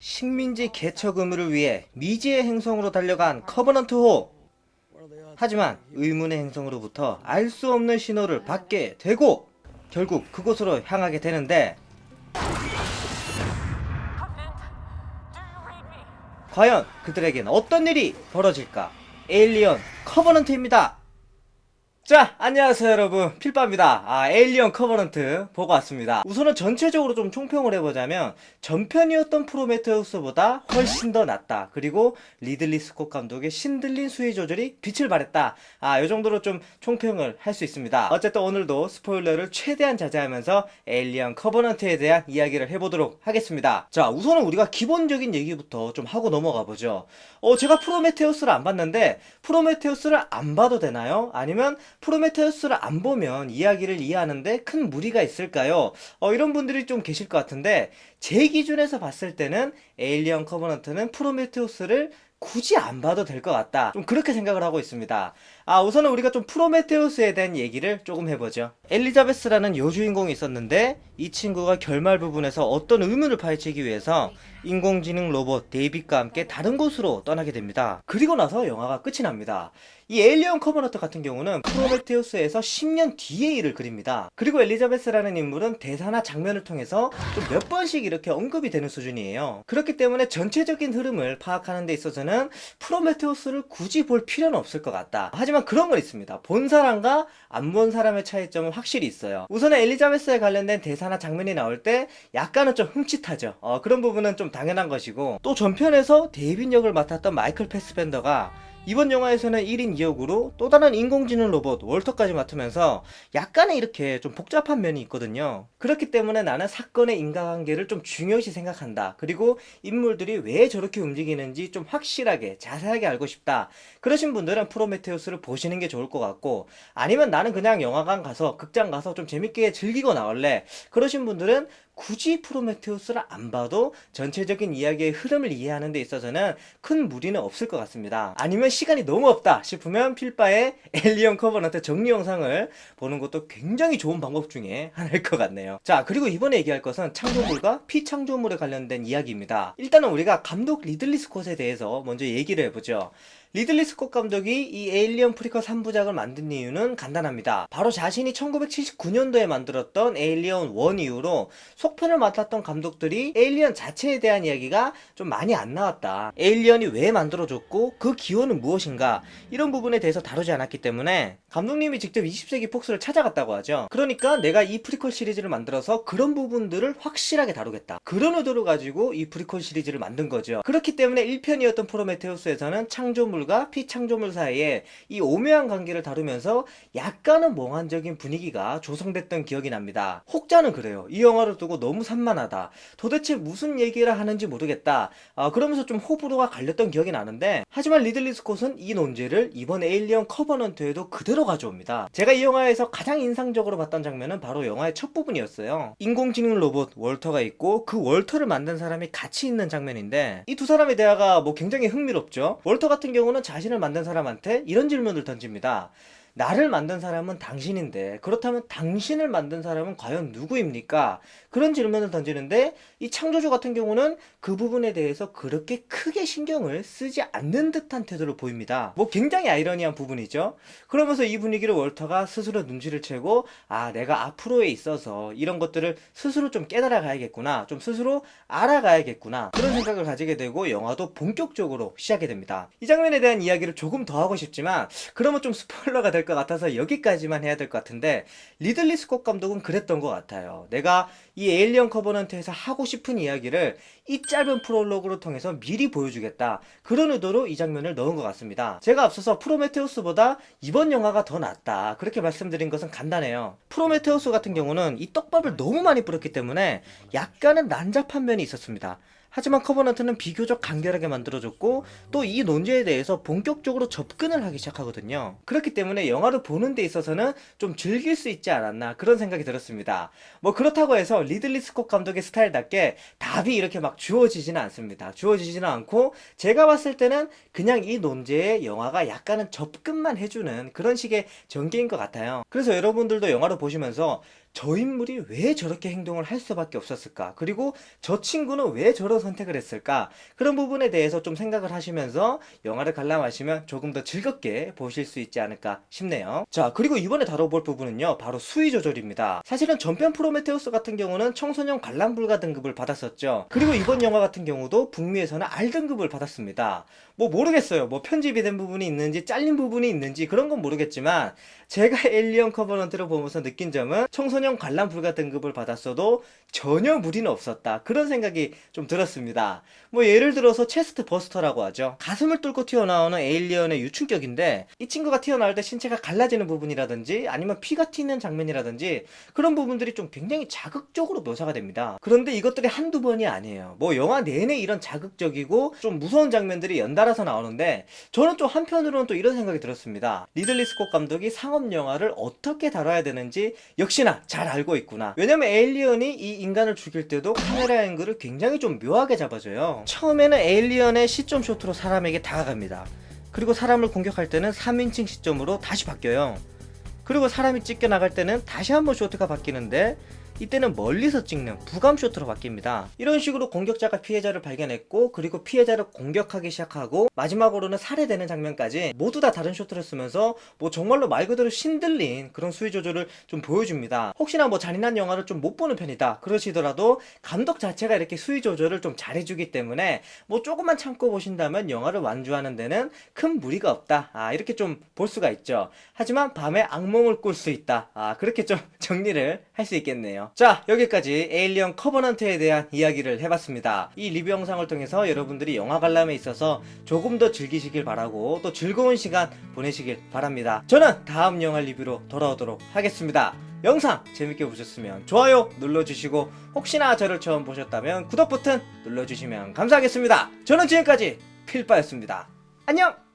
식민지 개척 의무를 위해 미지의 행성으로 달려간 커버넌트 호. 하지만 의문의 행성으로부터 알 수 없는 신호를 받게 되고 결국 그곳으로 향하게 되는데, 과연 그들에겐 어떤 일이 벌어질까? 에일리언 커버넌트입니다. 자, 안녕하세요 여러분, 필빠입니다. 에일리언 커버넌트 보고 왔습니다. 우선은 전체적으로 좀 총평을 해보자면 전편이었던 프로메테우스보다 훨씬 더 낫다. 그리고 리들리 스콧 감독의 신들린 수위 조절이 빛을 발했다. 요 정도로 좀 총평을 할 수 있습니다. 어쨌든 오늘도 스포일러를 최대한 자제하면서 에일리언 커버넌트에 대한 이야기를 해보도록 하겠습니다. 자, 우선은 우리가 기본적인 얘기부터 좀 하고 넘어가 보죠. 제가 프로메테우스를 안 봤는데 프로메테우스를 안 봐도 되나요? 아니면 프로메테우스를 안 보면 이야기를 이해하는데 큰 무리가 있을까요? 이런 분들이 좀 계실 것 같은데, 제 기준에서 봤을 때는 에일리언 커버넌트는 프로메테우스를 굳이 안 봐도 될 것 같다, 좀 그렇게 생각을 하고 있습니다. 우선은 우리가 좀 프로메테우스에 대한 얘기를 조금 해보죠. 엘리자베스라는 여주인공이 있었는데 이 친구가 결말 부분에서 어떤 의문을 파헤치기 위해서 인공지능 로봇 데이빗과 함께 다른 곳으로 떠나게 됩니다. 그리고 나서 영화가 끝이 납니다. 이 에일리언 커버넌트 같은 경우는 프로메테우스에서 10년 뒤의 일을 그립니다. 그리고 엘리자베스라는 인물은 대사나 장면을 통해서 좀 몇 번씩 이렇게 언급이 되는 수준이에요. 그렇기 때문에 전체적인 흐름을 파악하는 데 있어서는 프로메테우스를 굳이 볼 필요는 없을 것 같다. 하지만 그런 건 있습니다. 본 사람과 안 본 사람의 차이점은 확실히 있어요. 우선은 엘리자베스에 관련된 대사나 장면이 나올 때 약간은 좀 흠칫하죠. 그런 부분은 좀 당연한 것이고, 또 전편에서 데이빗 역을 맡았던 마이클 패스벤더가 이번 영화에서는 1인 2역으로 또 다른 인공지능 로봇 월터까지 맡으면서 약간의 이렇게 좀 복잡한 면이 있거든요. 그렇기 때문에 나는 사건의 인과관계를 좀 중요시 생각한다. 그리고 인물들이 왜 저렇게 움직이는지 좀 확실하게 자세하게 알고 싶다. 그러신 분들은 프로메테우스를 보시는 게 좋을 것 같고, 아니면 나는 그냥 영화관 가서 극장 가서 좀 재밌게 즐기고 나올래, 그러신 분들은 굳이 프로메테우스를 안 봐도 전체적인 이야기의 흐름을 이해하는 데 있어서는 큰 무리는 없을 것 같습니다. 아니면 시간이 너무 없다 싶으면 필바의 에일리언 커버넌트 정리 영상을 보는 것도 굉장히 좋은 방법 중에 하나일 것 같네요. 자, 그리고 이번에 얘기할 것은 창조물과 피창조물에 관련된 이야기입니다. 일단은 우리가 감독 리들리 스콧에 대해서 먼저 얘기를 해보죠. 리들리 스콧 감독이 이 에일리언 프리퀄 3부작을 만든 이유는 간단합니다. 바로 자신이 1979년도에 만들었던 에일리언 1 이후로 속편을 맡았던 감독들이 에일리언 자체에 대한 이야기가 좀 많이 안 나왔다. 에일리언이 왜 만들어졌고 그 기원은 무엇인가, 이런 부분에 대해서 다루지 않았기 때문에 감독님이 직접 20세기 폭스를 찾아갔다고 하죠. 그러니까 내가 이 프리퀄 시리즈를 만들어서 그런 부분들을 확실하게 다루겠다, 그런 의도를 가지고 이 프리퀄 시리즈를 만든 거죠. 그렇기 때문에 1편이었던 프로메테우스에서는 창조물과 피창조물 사이에 이 오묘한 관계를 다루면서 약간은 몽환적인 분위기가 조성됐던 기억이 납니다. 혹자는 그래요. 이 영화를 두고 너무 산만하다, 도대체 무슨 얘기를 하는지 모르겠다, 그러면서 좀 호불호가 갈렸던 기억이 나는데, 하지만 리들리 스콧은 이 논제를 이번 에일리언 커버넌트에도 그대로 가져옵니다. 제가 이 영화에서 가장 인상적으로 봤던 장면은 바로 영화의 첫 부분이었어요. 인공지능 로봇 월터가 있고 그 월터를 만든 사람이 같이 있는 장면인데, 이 두 사람의 대화가 굉장히 흥미롭죠. 월터 같은 경우는 자신을 만든 사람한테 이런 질문을 던집니다. 나를 만든 사람은 당신인데 그렇다면 당신을 만든 사람은 과연 누구입니까? 그런 질문을 던지는데, 이 창조주 같은 경우는 그 부분에 대해서 그렇게 크게 신경을 쓰지 않는 듯한 태도를 보입니다. 굉장히 아이러니한 부분이죠. 그러면서 이 분위기를 월터가 스스로 눈치를 채고, 내가 앞으로에 있어서 이런 것들을 스스로 좀 깨달아 가야겠구나, 좀 스스로 알아가야겠구나, 그런 생각을 가지게 되고 영화도 본격적으로 시작이 됩니다. 이 장면에 대한 이야기를 조금 더 하고 싶지만 그러면 좀 스포일러가 될 것 같아서 여기까지만 해야 될 것 같은데, 리들리 스콧 감독은 그랬던 것 같아요. 내가 이 에일리언 커버넌트에서 하고 싶은 이야기를 이 짧은 프롤로그를 통해서 미리 보여주겠다, 그런 의도로 이 장면을 넣은 것 같습니다. 제가 앞서서 프로메테우스보다 이번 영화가 더 낫다 그렇게 말씀드린 것은 간단해요. 프로메테우스 같은 경우는 이 떡밥을 너무 많이 뿌렸기 때문에 약간은 난잡한 면이 있었습니다. 하지만 커버넌트는 비교적 간결하게 만들어졌고 또 이 논제에 대해서 본격적으로 접근을 하기 시작하거든요. 그렇기 때문에 영화를 보는 데 있어서는 좀 즐길 수 있지 않았나, 그런 생각이 들었습니다. 그렇다고 해서 리들리 스콧 감독의 스타일답게 답이 이렇게 막 주어지지는 않습니다. 주어지지는 않고 제가 봤을 때는 그냥 이 논제에 영화가 약간은 접근만 해주는 그런 식의 전개인 것 같아요. 그래서 여러분들도 영화를 보시면서 저 인물이 왜 저렇게 행동을 할 수밖에 없었을까? 그리고 저 친구는 왜 저런 선택을 했을까? 그런 부분에 대해서 좀 생각을 하시면서 영화를 관람하시면 조금 더 즐겁게 보실 수 있지 않을까 싶네요. 자, 그리고 이번에 다뤄볼 부분은요, 바로 수위 조절입니다. 사실은 전편 프로메테우스 같은 경우는 청소년 관람 불가 등급을 받았었죠. 그리고 이번 영화 같은 경우도 북미에서는 R 등급을 받았습니다. 뭐 모르겠어요. 뭐 편집이 된 부분이 있는지 잘린 부분이 있는지 그런 건 모르겠지만 제가 에일리언 커버넌트를 보면서 느낀 점은 청소년 관람 불가 등급을 받았어도 전혀 무리는 없었다. 그런 생각이 좀 들었습니다. 뭐 예를 들어서 체스트 버스터라고 하죠. 가슴을 뚫고 튀어나오는 에일리언의 유충격인데 이 친구가 튀어나올 때 신체가 갈라지는 부분이라든지 아니면 피가 튀는 장면이라든지 그런 부분들이 좀 굉장히 자극적으로 묘사가 됩니다. 그런데 이것들이 한두 번이 아니에요. 뭐 영화 내내 이런 자극적이고 좀 무서운 장면들이 연달아서 나오는데 저는 좀 한편으로는 또 이런 생각이 들었습니다. 리들리 스콧 감독이 상업 영화를 어떻게 다뤄야 되는지 역시나 잘 알고 있구나. 왜냐면 에일리언이 이 인간을 죽일 때도 카메라 앵글을 굉장히 좀 묘하게 잡아줘요. 처음에는 에일리언의 시점 숏으로 사람에게 다가갑니다. 그리고 사람을 공격할 때는 3인칭 시점으로 다시 바뀌어요. 그리고 사람이 찢겨나갈 때는 다시 한번 쇼트가 바뀌는데 이때는 멀리서 찍는 부감 쇼트로 바뀝니다. 이런 식으로 공격자가 피해자를 발견했고 그리고 피해자를 공격하기 시작하고 마지막으로는 살해되는 장면까지 모두 다 다른 쇼트를 쓰면서 뭐 정말로 말 그대로 신들린 그런 수위 조절을 좀 보여줍니다. 혹시나 뭐 잔인한 영화를 좀 못 보는 편이다 그러시더라도 감독 자체가 이렇게 수위 조절을 좀 잘해주기 때문에 뭐 조금만 참고 보신다면 영화를 완주하는 데는 큰 무리가 없다, 이렇게 좀 볼 수가 있죠. 하지만 밤에 악몽을 꿀 수 있다, 그렇게 좀 정리를 할 수 있겠네요. 자, 여기까지 에일리언 커버넌트에 대한 이야기를 해봤습니다. 이 리뷰 영상을 통해서 여러분들이 영화 관람에 있어서 조금 더 즐기시길 바라고 또 즐거운 시간 보내시길 바랍니다. 저는 다음 영화 리뷰로 돌아오도록 하겠습니다. 영상 재밌게 보셨으면 좋아요 눌러주시고 혹시나 저를 처음 보셨다면 구독 버튼 눌러주시면 감사하겠습니다. 저는 지금까지 필빠였습니다. 안녕!